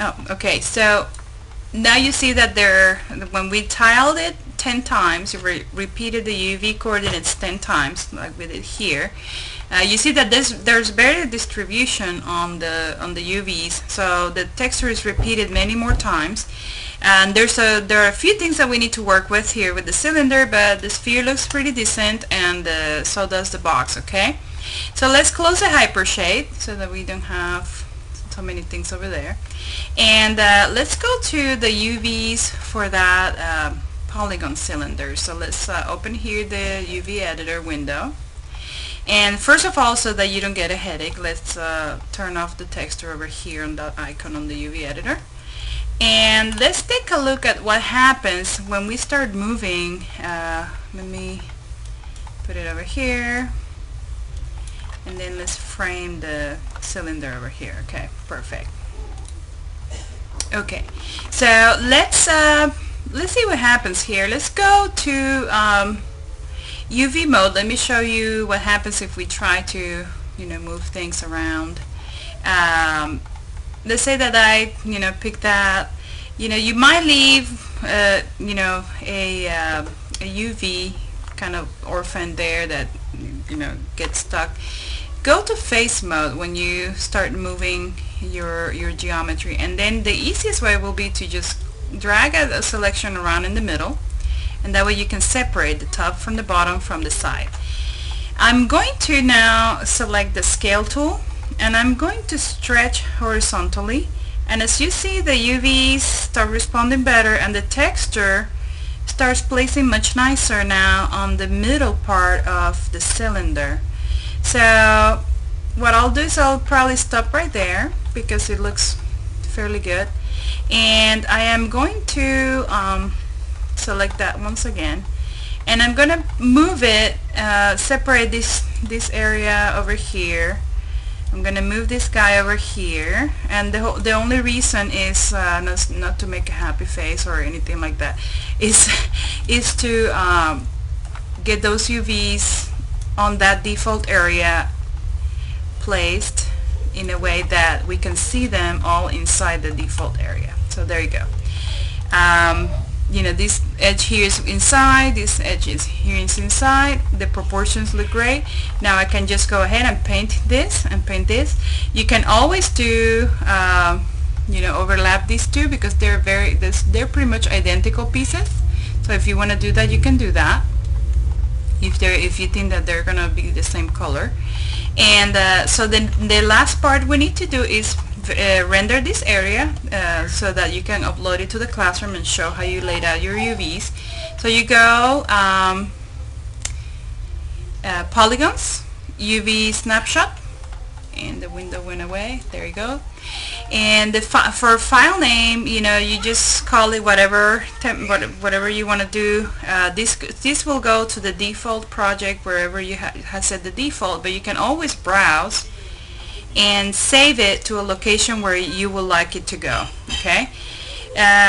Oh, okay. So now you see that when we tiled it 10 times, we repeated the UV coordinates 10 times, like we did here. You see that there's better distribution on the UVs, so the texture is repeated many more times. And there are a few things that we need to work with here with the cylinder, but the sphere looks pretty decent, and so does the box. Okay, so let's close the hypershade so that we don't have so many things over there. And let's go to the UVs for that polygon cylinder. So let's open here the UV editor window. And first of all, so that you don't get a headache, let's turn off the texture over here on that icon on the UV editor. And let's take a look at what happens when we start moving. Let me put it over here. And then let's frame the cylinder over here. Okay, perfect. Okay, so let's see what happens here. Let's go to UV mode. Let me show you what happens if we try to, move things around. Let's say that I, pick that. You might leave, a UV kind of orphan there that, gets stuck. Go to face mode when you start moving your geometry, and then the easiest way will be to just drag a selection around in the middle, and that way you can separate the top from the bottom from the side. I'm going to now select the scale tool, and I'm going to stretch horizontally, and as you see, the UVs start responding better, and the texture starts placing much nicer now on the middle part of the cylinder. So what I'll do is I'll probably stop right there because it looks fairly good, and I am going to select that once again, and I'm gonna move it, separate this area over here. I'm gonna move this guy over here, and the only reason is not to make a happy face or anything like that, is to get those UVs on that default area placed in a way that we can see them all inside the default area. So there you go. This edge here is inside, this edge is here is inside. The proportions look great. Now I can just go ahead and paint this and paint this. You can always do overlap these two because they're pretty much identical pieces. So if you want to do that, you can do that if you think that they're gonna be the same color. And so then the last part we need to do is render this area so that you can upload it to the classroom and show how you laid out your UVs. So you go polygons, UV snapshot, and the window went away. There you go. And for file name, you just call it whatever you want to do. This will go to the default project wherever you have set the default, but you can always browse and save it to a location where you would like it to go. Okay.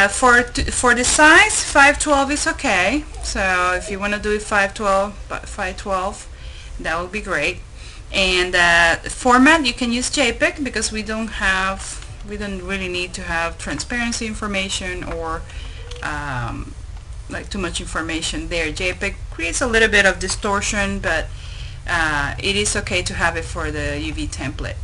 For the size, 512 is okay. So if you want to do it 512, that would be great. And format, you can use JPEG because we don't really need to have transparency information or like too much information there. JPEG creates a little bit of distortion, but it is okay to have it for the UV template.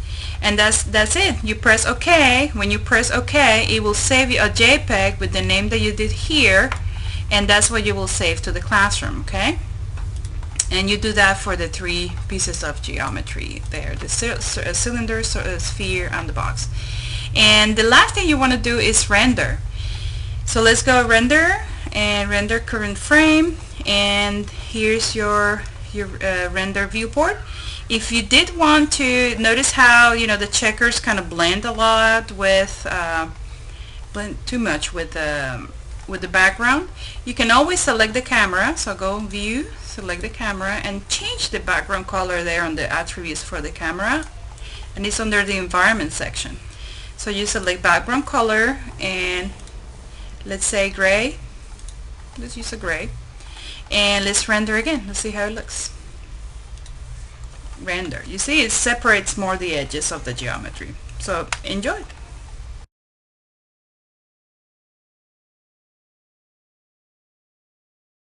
And that's it. You press OK. When you press OK, it will save you a JPEG with the name that you did here, and that's what you will save to the classroom. Okay. And you do that for the three pieces of geometry there, the cylinder, sphere, and the box. And the last thing you want to do is render. So let's go render and render current frame, and here's your render viewport. If you did want to notice how the checkers kind of blend a lot with blend too much with the background, you can always select the camera. So go view, select the camera, and change the background color there on the attributes for the camera, and it's under the environment section. So you select background color, and let's say gray. Let's use a gray, and let's render again. Let's see how it looks. Render. You see, it separates more the edges of the geometry. So enjoy.